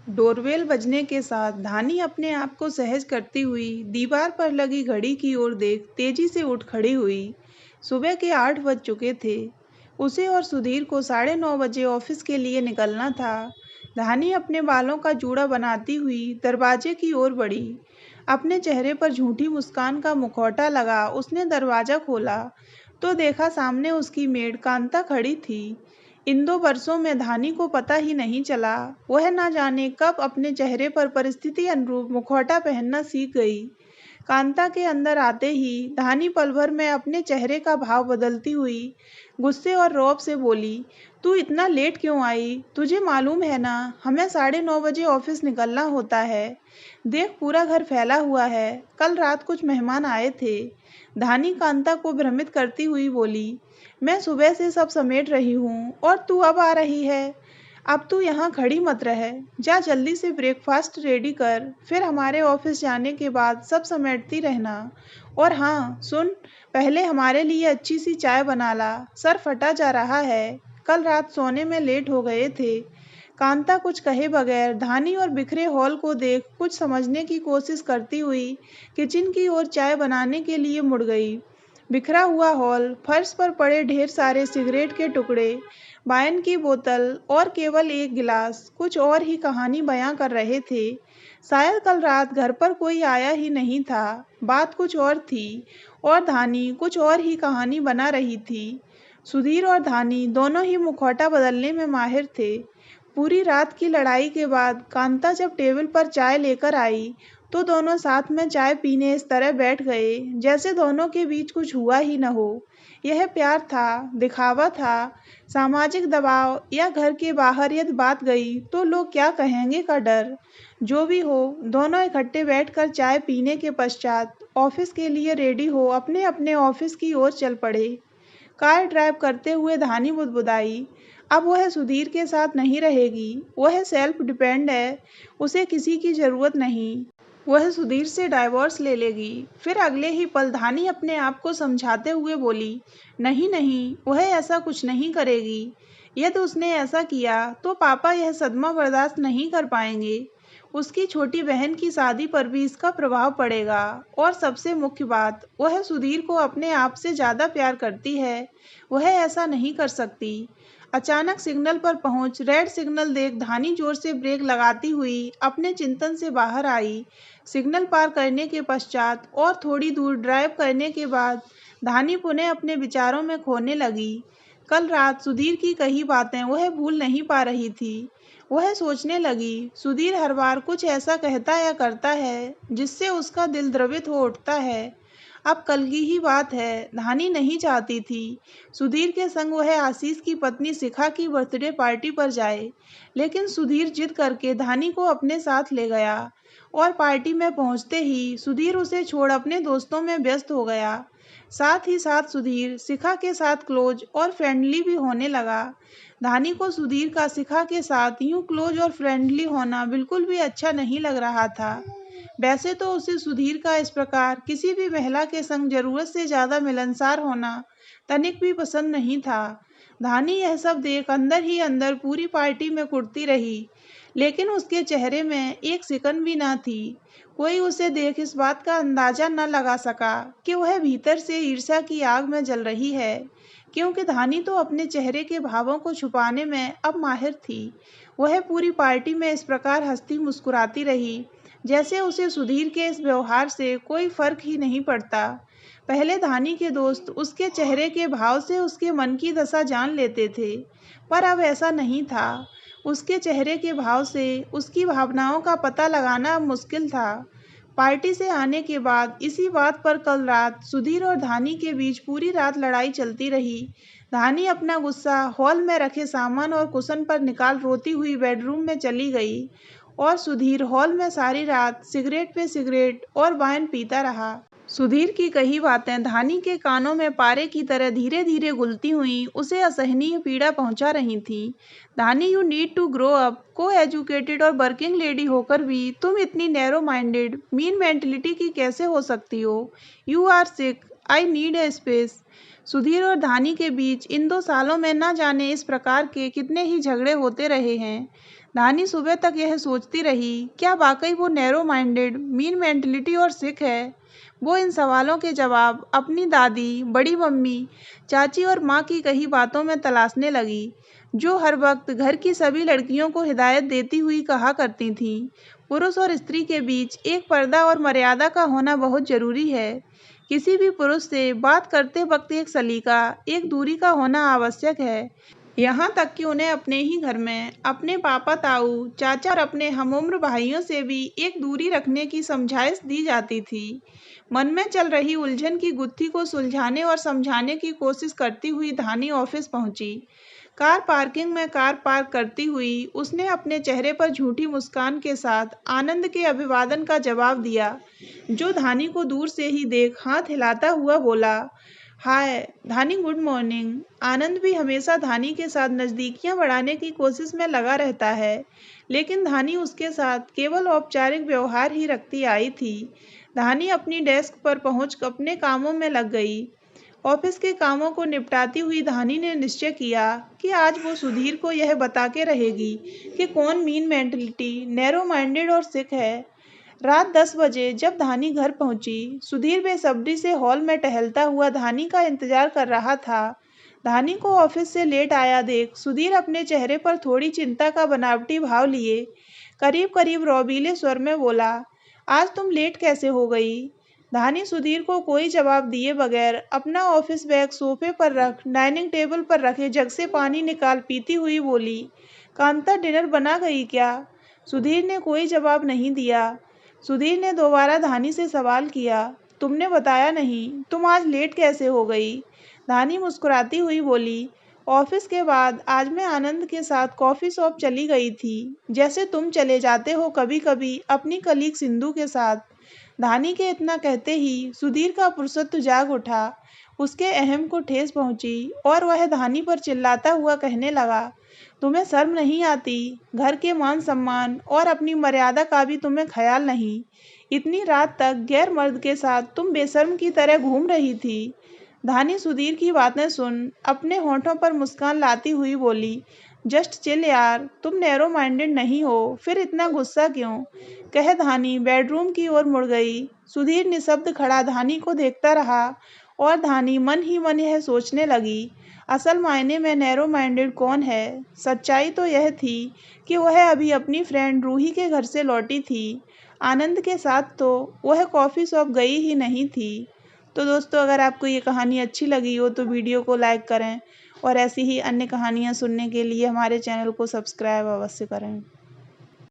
Doorbell बजने के साथ धानी अपने आप को सहज करती हुई दीवार पर लगी घड़ी की ओर देख तेजी से उठ खड़ी हुई। सुबह के 8 बज चुके थे। उसे और सुधीर को 9:30 बजे ऑफिस के लिए निकलना था। धानी अपने बालों का जूड़ा बनाती हुई दरवाजे की ओर बढ़ी। अपने चेहरे पर झूठी मुस्कान का मुखौटा लगा उसने दरवाजा खोला तो देखा सामने उसकी मेड कांता खड़ी थी। इन 2 वर्षों में धानी को पता ही नहीं चला। वह ना जाने कब अपने चेहरे पर परिस्थिति अनुरूप मुखौटा पहनना सीख गई। कांता के अंदर आते ही धानी पल भर में अपने चेहरे का भाव बदलती हुई गुस्से और रौब से बोली, तू इतना लेट क्यों आई? तुझे मालूम है ना, हमें 9:30 बजे ऑफिस निकलना होता है। देख पूरा घर फैला हुआ है, कल रात कुछ मेहमान आए थे। धानी कांता को भ्रमित करती हुई बोली, मैं सुबह से सब समेट रही हूँ और तू अब आ रही है। अब तू यहाँ खड़ी मत रह, जा जल्दी से ब्रेकफास्ट रेडी कर, फिर हमारे ऑफिस जाने के बाद सब समेटती रहना। और हाँ सुन, पहले हमारे लिए अच्छी सी चाय बना ला, सर फटा जा रहा है, कल रात सोने में लेट हो गए थे। कांता कुछ कहे बगैर धानी और बिखरे हॉल को देख कुछ समझने की कोशिश करती हुई किचन की ओर चाय बनाने के लिए मुड़ गई। बिखरा हुआ हॉल, फर्श पर पड़े ढेर सारे सिगरेट के टुकड़े, वाइन की बोतल और केवल एक गिलास कुछ और ही कहानी बयां कर रहे थे। शायद कल रात घर पर कोई आया ही नहीं था, बात कुछ और थी और धानी कुछ और ही कहानी बना रही थी। सुधीर और धानी दोनों ही मुखौटा बदलने में माहिर थे। पूरी रात की लड़ाई के बाद कांता जब टेबल पर चाय लेकर आई तो दोनों साथ में चाय पीने इस तरह बैठ गए जैसे दोनों के बीच कुछ हुआ ही न हो। यह प्यार था, दिखावा था, सामाजिक दबाव या घर के बाहर यदि बात गई तो लोग क्या कहेंगे का डर। जो भी हो, दोनों इकट्ठे बैठकर चाय पीने के पश्चात ऑफिस के लिए रेडी हो अपने अपने ऑफिस की ओर चल पड़े। कार ड्राइव करते हुए धानी बुदबुदाई, अब वह सुधीर के साथ नहीं रहेगी। वह सेल्फ डिपेंड है, उसे किसी की जरूरत नहीं। वह सुधीर से डाइवोर्स ले लेगी। फिर अगले ही पल धानी अपने आप को समझाते हुए बोली, नहीं नहीं, वह ऐसा कुछ नहीं करेगी। यदि उसने ऐसा किया तो पापा यह सदमा बर्दाश्त नहीं कर पाएंगे। उसकी छोटी बहन की शादी पर भी इसका प्रभाव पड़ेगा और सबसे मुख्य बात, वह सुधीर को अपने आप से ज़्यादा प्यार करती है। वह ऐसा नहीं कर सकती। अचानक सिग्नल पर पहुंच रेड सिग्नल देख धानी जोर से ब्रेक लगाती हुई अपने चिंतन से बाहर आई। सिग्नल पार करने के पश्चात और थोड़ी दूर ड्राइव करने के बाद धानी पुनः अपने विचारों में खोने लगी। कल रात सुधीर की कही बातें वह भूल नहीं पा रही थी। वह सोचने लगी, सुधीर हर बार कुछ ऐसा कहता या करता है जिससे उसका दिल द्रवित हो उठता है। अब कल की ही बात है, धानी नहीं चाहती थी सुधीर के संग वह आशीष की पत्नी शिखा की बर्थडे पार्टी पर जाए, लेकिन सुधीर जिद करके धानी को अपने साथ ले गया और पार्टी में पहुंचते ही सुधीर उसे छोड़ अपने दोस्तों में व्यस्त हो गया। साथ ही साथ सुधीर शिखा के साथ क्लोज और फ्रेंडली भी होने लगा। धानी को सुधीर का शिखा के साथ यूं क्लोज और फ्रेंडली होना बिल्कुल भी अच्छा नहीं लग रहा था। वैसे तो उसे सुधीर का इस प्रकार किसी भी महिला के संग जरूरत से ज्यादा मिलनसार होना तनिक भी पसंद नहीं था। धानी यह सब देख अंदर ही अंदर पूरी पार्टी में कुटती रही, लेकिन उसके चेहरे में एक सिकन भी ना थी। कोई उसे देख इस बात का अंदाजा न लगा सका कि वह भीतर से ईर्ष्या की आग में जल रही है, क्योंकि धानी तो अपने चेहरे के भावों को छुपाने में अब माहिर थी। वह पूरी पार्टी में इस प्रकार हंसती मुस्कुराती रही जैसे उसे सुधीर के इस व्यवहार से कोई फर्क ही नहीं पड़ता। पहले धानी के दोस्त उसके चेहरे के भाव से उसके मन की दशा जान लेते थे, पर अब ऐसा नहीं था। उसके चेहरे के भाव से उसकी भावनाओं का पता लगाना अब मुश्किल था। पार्टी से आने के बाद इसी बात पर कल रात सुधीर और धानी के बीच पूरी रात लड़ाई चलती रही। धानी अपना गुस्सा हॉल में रखे सामान और कुशन पर निकाल रोती हुई बेडरूम में चली गई और सुधीर हॉल में सारी रात सिगरेट पे सिगरेट और वाइन पीता रहा। सुधीर की कही बातें धानी के कानों में पारे की तरह धीरे धीरे घुलती हुई उसे असहनीय पीड़ा पहुंचा रही थीं। Dhani, you need to grow up. को एजुकेटेड और वर्किंग लेडी होकर भी तुम इतनी नैरो माइंडेड, मीन मेंटलिटी की कैसे हो सकती हो? You are sick, I need a space. Sudhir और धानी के बीच इन 2 सालों में न जाने इस प्रकार के कितने ही झगड़े होते रहे हैं। धानी सुबह तक यह सोचती रही, क्या वाकई वो नैरो माइंडेड, मीन मेंटलिटी और सिख है? वो इन सवालों के जवाब अपनी दादी, बड़ी मम्मी, चाची और माँ की कही बातों में तलाशने लगी, जो हर वक्त घर की सभी लड़कियों को हिदायत देती हुई कहा करती थीं, पुरुष और स्त्री के बीच एक पर्दा और मर्यादा का होना बहुत जरूरी है। किसी भी पुरुष से बात करते वक्त एक सलीका, एक दूरी का होना आवश्यक है। यहाँ तक कि उन्हें अपने ही घर में अपने पापा, ताऊ, चाचा और अपने हमउम्र भाइयों से भी एक दूरी रखने की समझाइश दी जाती थी। मन में चल रही उलझन की गुत्थी को सुलझाने और समझाने की कोशिश करती हुई धानी ऑफिस पहुंची। कार पार्किंग में कार पार्क करती हुई उसने अपने चेहरे पर झूठी मुस्कान के साथ आनंद के अभिवादन का जवाब दिया, जो धानी को दूर से ही देख हाथ हिलाता हुआ बोला, हाय धानी, गुड मॉर्निंग। आनंद भी हमेशा धानी के साथ नज़दीकियां बढ़ाने की कोशिश में लगा रहता है, लेकिन धानी उसके साथ केवल औपचारिक व्यवहार ही रखती आई थी। धानी अपनी डेस्क पर पहुंच अपने कामों में लग गई। ऑफिस के कामों को निपटाती हुई धानी ने निश्चय किया कि आज वो सुधीर को यह बता के रहेगी कि कौन मीन मेंटलिटी, नैरो माइंडेड और सिख है। रात 10 बजे जब धानी घर पहुंची, सुधीर बेसब्री से हॉल में टहलता हुआ धानी का इंतजार कर रहा था। धानी को ऑफिस से लेट आया देख सुधीर अपने चेहरे पर थोड़ी चिंता का बनावटी भाव लिए करीब करीब रौबीले स्वर में बोला, आज तुम लेट कैसे हो गई? धानी सुधीर को कोई जवाब दिए बगैर अपना ऑफिस बैग सोफे पर रख डाइनिंग टेबल पर रखे जग से पानी निकाल पीती हुई बोली, कांता डिनर बना गई क्या? सुधीर ने कोई जवाब नहीं दिया। सुधीर ने दोबारा धानी से सवाल किया, तुमने बताया नहीं, तुम आज लेट कैसे हो गई? धानी मुस्कुराती हुई बोली, ऑफिस के बाद आज मैं आनंद के साथ कॉफी शॉप चली गई थी, जैसे तुम चले जाते हो कभी कभी अपनी कलीग सिंधु के साथ। धानी के इतना कहते ही सुधीर का पुरुषत्व जाग उठा, उसके अहम को ठेस पहुंची और वह धानी पर चिल्लाता हुआ कहने लगा, तुम्हें शर्म नहीं आती? घर के मान सम्मान और अपनी मर्यादा का भी तुम्हें ख्याल नहीं? इतनी रात तक गैर मर्द के साथ तुम बेशर्म की तरह घूम रही थी। धानी सुधीर की बातें सुन अपने होठों पर मुस्कान लाती हुई बोली, जस्ट चिल यार, तुम नैरो माइंडेड नहीं हो, फिर इतना गुस्सा क्यों? कह धानी बेडरूम की ओर मुड़ गई। सुधीर निशब्द खड़ा धानी को देखता रहा और धानी मन ही मन यह सोचने लगी, असल मायने में नैरो माइंडेड कौन है? सच्चाई तो यह थी कि वह अभी अपनी फ्रेंड रूही के घर से लौटी थी। आनंद के साथ तो वह कॉफ़ी शॉप गई ही नहीं थी। तो दोस्तों, अगर आपको ये कहानी अच्छी लगी हो तो वीडियो को लाइक करें और ऐसी ही अन्य कहानियाँ सुनने के लिए हमारे चैनल को सब्सक्राइब अवश्य करें।